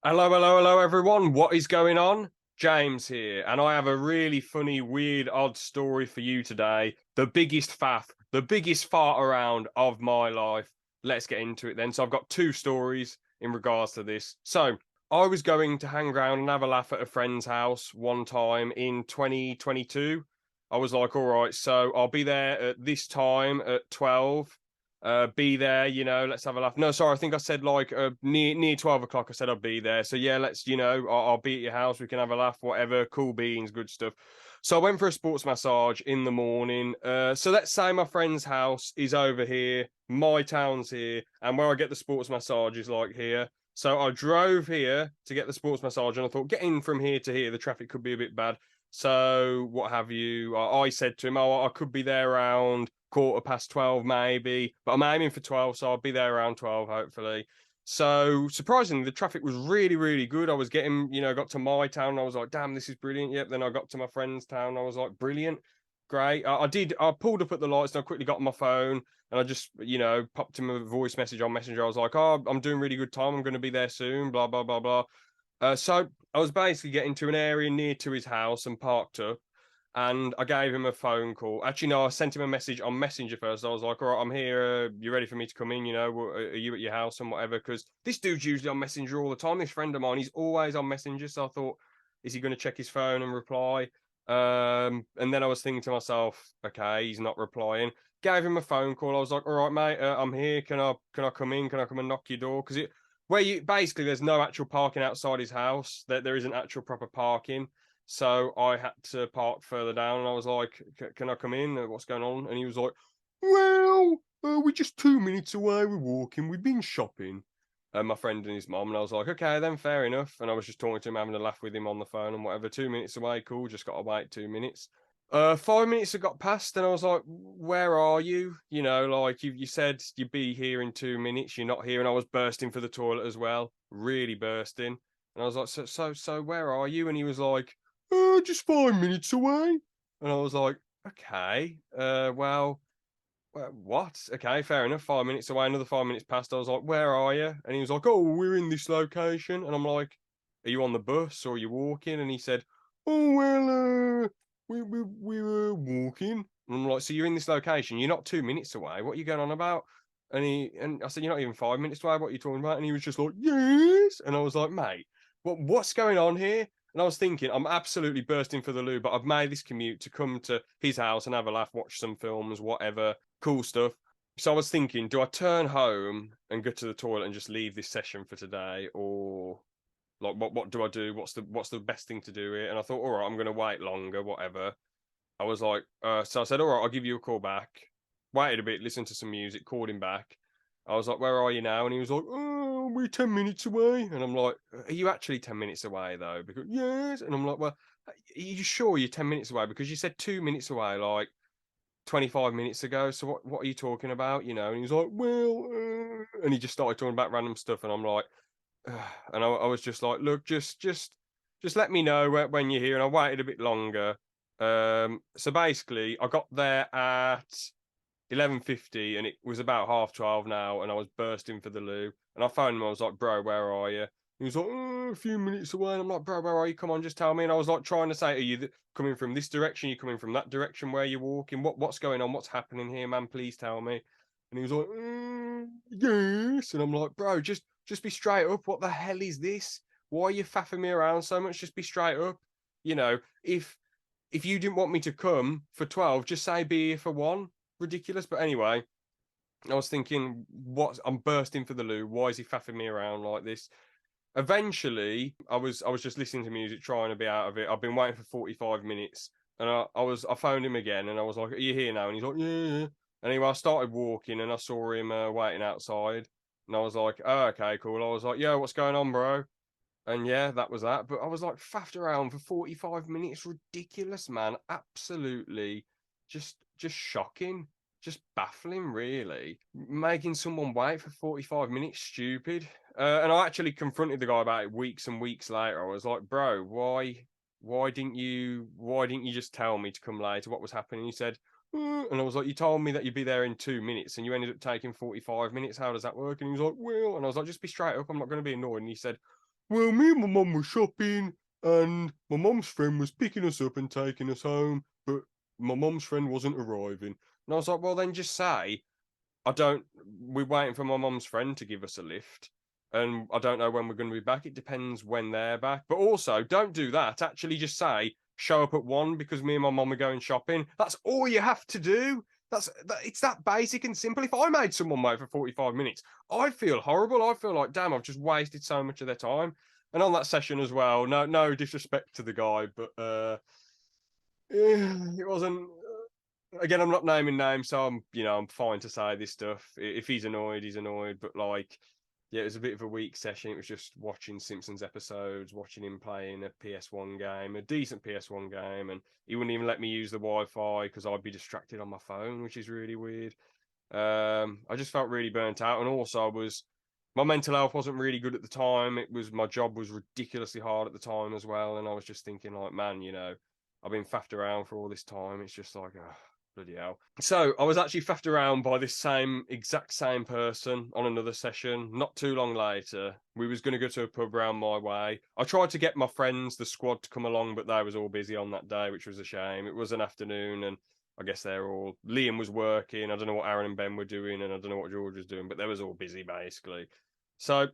Hello, hello, hello, everyone. What is going on? James here, and I have a really funny, weird, odd story for you today. The biggest faff, the biggest fart around of my life. Let's get into it then. So, I've got two stories in regards to this. So, I was going to hang around and have a laugh at a friend's house one time in 2022. I was like, all right, so I'll be there at this time at 12, be there, let's have a laugh. No, sorry, I think I said like near 12 o'clock. I said I'd be there. So yeah, let's, I'll be at your house. We can have a laugh, whatever. Cool beans, good stuff. So I went for a sports massage in the morning. So let's say my friend's house is over here, my town's here, and where I get the sports massage is like here. So I drove here to get the sports massage, and I thought getting from here to here, the traffic could be a bit bad. So what have you? I said to him, "Oh, I could be there around quarter past 12, maybe, but I'm aiming for 12, so I'll be there around 12, hopefully." So surprisingly, the traffic was really, really good. I was getting, got to my town, and I was like, "Damn, this is brilliant." Yep. Then I got to my friend's town, and I was like, "Brilliant, great." I pulled up at the lights, and I quickly got on my phone, and I just, popped him a voice message on Messenger. I was like, "Oh, I'm doing really good time. I'm going to be there soon." Blah blah blah blah. So I was basically getting to an area near to his house and parked up, and I gave him a phone call. Actually, no, I sent him a message on Messenger first. I was like, "All right, I'm here. You ready for me to come in? Are you at your house and whatever?" Because this dude's usually on Messenger all the time. This friend of mine, he's always on Messenger. So I thought, is he going to check his phone and reply? And then I was thinking to myself, okay, he's not replying. Gave him a phone call. I was like, "All right, mate, I'm here. Can I come in? Can I come and knock your door?" Because where you basically there's no actual parking outside his house. There isn't actual proper parking. So I had to park further down, and I was like, "Can I come in? What's going on?" And he was like, "Well, we're just 2 minutes away. We're walking. We've been shopping." My friend and his mom, and I was like, "Okay, then fair enough." And I was just talking to him, having a laugh with him on the phone and whatever. 2 minutes away, cool. Just got to wait 2 minutes. 5 minutes had got past, and I was like, "Where are you? Like you said you'd be here in 2 minutes. You're not here." And I was bursting for the toilet as well, really bursting. And I was like, "So, where are you?" And he was like, "Just 5 minutes away." And I was like, "Okay, what? Okay, fair enough. 5 minutes away, another 5 minutes passed. I was like, "Where are you?" And he was like, "Oh, we're in this location." And I'm like, "Are you on the bus or are you walking?" And he said, "Oh, well, we were walking." And I'm like, "So you're in this location? You're not 2 minutes away. What are you going on about?" And I said, "You're not even 5 minutes away. What are you talking about?" And he was just like, "Yes." And I was like, "Mate, what's going on here?" And I was thinking, I'm absolutely bursting for the loo, but I've made this commute to come to his house and have a laugh, watch some films, whatever, cool stuff. So I was thinking, do I turn home and go to the toilet and just leave this session for today, or like what do I do? What's the best thing to do here? And I thought, all right, I'm gonna wait longer, whatever. I was like, so I said, all right, I'll give you a call back. Waited a bit, listened to some music, called him back. I was like, "Where are you now?" And he was like, "Oh, we're 10 minutes away." And I'm like, "Are you actually 10 minutes away though?" Because yes. And I'm like, "Well, are you sure you're 10 minutes away? Because you said 2 minutes away like 25 minutes ago. So what are you talking about? And he was like, "Well," and he just started talking about random stuff, and I'm like, ugh. And I was just like, "Look, just let me know when you're here." And I waited a bit longer. So basically, I got there at 11:50, and it was about half 12 now, and I was bursting for the loo. And I phoned him. I was like, "Bro, where are you?" He was like, "Oh, a few minutes away." And I'm like, "Bro, where are you? Come on, just tell me." And I was like trying to say, "Are you coming from this direction? Are you coming from that direction? Where you're walking? What's going on? What's happening here, man? Please tell me." And he was like, "Yes." And I'm like, "Bro, just be straight up. What the hell is this? Why are you faffing me around so much? Just be straight up. You know, if you didn't want me to come for 12, just say be here for one. Ridiculous." But anyway, I was thinking, I'm bursting for the loo. Why is he faffing me around like this? Eventually, I was just listening to music, trying to be out of it. I've been waiting for 45 minutes, and I phoned him again, and I was like, "Are you here now?" And he's like, "Yeah, yeah." And anyway, I started walking, and I saw him waiting outside, and I was like, "Oh, okay, cool." I was like, "Yo, what's going on, bro?" And yeah, that was that. But I was like faffed around for 45 minutes. Ridiculous, man. Absolutely just shocking. Just baffling, really. Making someone wait for 45 minutes, stupid. And I actually confronted the guy about it weeks and weeks later. I was like, "Bro, why didn't you just tell me to come later? What was happening?" He said, and I was like, "You told me that you'd be there in 2 minutes, and you ended up taking 45 minutes. How does that work?" And he was like, "Well," and I was like, "Just be straight up. I'm not going to be annoyed." And he said, well, me and my mum were shopping, and my mum's friend was picking us up and taking us home, but my mum's friend wasn't arriving. And I was like, well, then just say, I don't, we're waiting for my mum's friend to give us a lift. And I don't know when we're going to be back. It depends when they're back. But also, don't do that. Actually, just say, show up at 1 because me and my mum are going shopping. That's all you have to do. It's that basic and simple. If I made someone wait for 45 minutes, I'd feel horrible. I feel like, damn, I've just wasted so much of their time. And on that session as well, no disrespect to the guy, but it wasn't. Again, I'm not naming names, so I'm fine to say this stuff. If he's annoyed, he's annoyed. But like, yeah, it was a bit of a weak session. It was just watching Simpsons episodes, watching him playing a PS1 game, a decent PS1 game, and he wouldn't even let me use the Wi-Fi because I'd be distracted on my phone, which is really weird. I just felt really burnt out, and also my mental health wasn't really good at the time. My job was ridiculously hard at the time as well, and I was just thinking like, man, I've been faffed around for all this time. It's just like, oh, bloody hell. So I was actually faffed around by this exact same person on another session. Not too long later, we was going to go to a pub round my way. I tried to get my friends, the squad, to come along, but they was all busy on that day, which was a shame. It was an afternoon, and I guess Liam was working. I don't know what Aaron and Ben were doing, and I don't know what George was doing, but they was all busy basically. So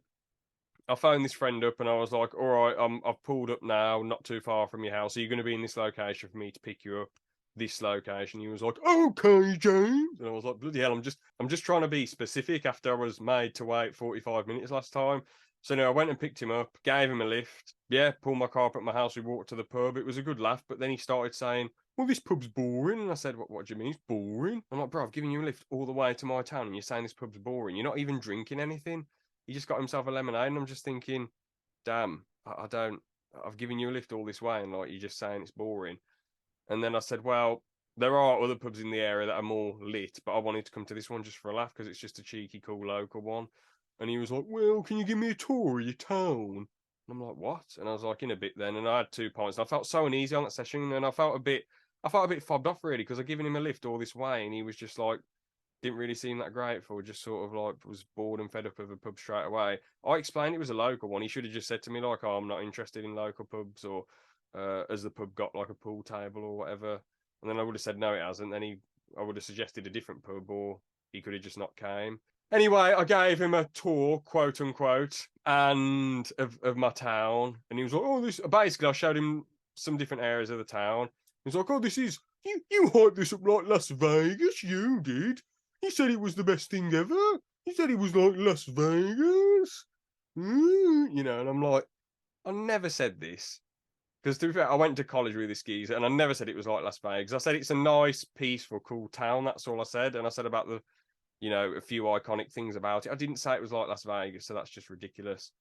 I phoned this friend up and I was like, all right, I've pulled up now, not too far from your house. Are you going to be in this location for me to pick you up? This location. He was like, okay, James. And I was like, bloody hell, I'm just trying to be specific after I was made to wait 45 minutes last time. So no, I went and picked him up, gave him a lift. Yeah, pulled my car up at my house. We walked to the pub. It was a good laugh, but then he started saying, well, this pub's boring. And I said, what do you mean it's boring? I'm like, bro, I've given you a lift all the way to my town and you're saying this pub's boring. You're not even drinking anything. He just got himself a lemonade, and I'm just thinking, damn, I don't. I've given you a lift all this way, and like you're just saying it's boring. And then I said, well, there are other pubs in the area that are more lit, but I wanted to come to this one just for a laugh because it's just a cheeky, cool local one. And he was like, well, can you give me a tour of your town? And I'm like, what? And I was like, in a bit then. And I had 2 pints. And I felt so uneasy on that session, and I felt a bit fobbed off really because I'd given him a lift all this way, and he was just like, didn't really seem that grateful, just sort of like was bored and fed up of a pub straight away. I explained it was a local one. He should have just said to me, like, oh, I'm not interested in local pubs, or has the pub got like a pool table or whatever? And then I would have said, no, it hasn't. Then I would have suggested a different pub, or he could have just not came. Anyway, I gave him a tour, quote unquote, and of my town. And he was like, oh, this, basically, I showed him some different areas of the town. He was like, oh, this is, you hyped this up like Las Vegas, you did. He said it was the best thing ever. He said it was like Las Vegas. And I'm like, I never said this. Because to be fair, I went to college with this geezer and I never said it was like Las Vegas. I said it's a nice, peaceful, cool town. That's all I said. And I said about a few iconic things about it. I didn't say it was like Las Vegas, so that's just ridiculous.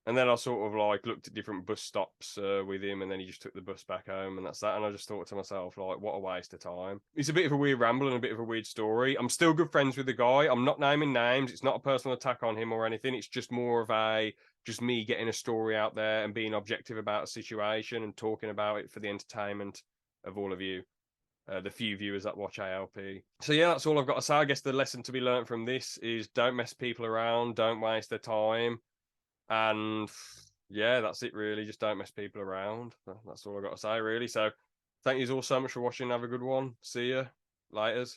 And then I sort of like looked at different bus stops with him, and then he just took the bus back home, and that's that. And I just thought to myself, like, what a waste of time. It's a bit of a weird ramble and a bit of a weird story. I'm still good friends with the guy. I'm not naming names. It's not a personal attack on him or anything. It's just more of just me getting a story out there and being objective about a situation and talking about it for the entertainment of all of you. The few viewers that watch ALP. So yeah, that's all I've got to say. I guess the lesson to be learned from this is don't mess people around, don't waste their time. And yeah, that's it really. Just don't mess people around. That's all I got to say really. So thank you all so much for watching. Have a good one. See you. Laters.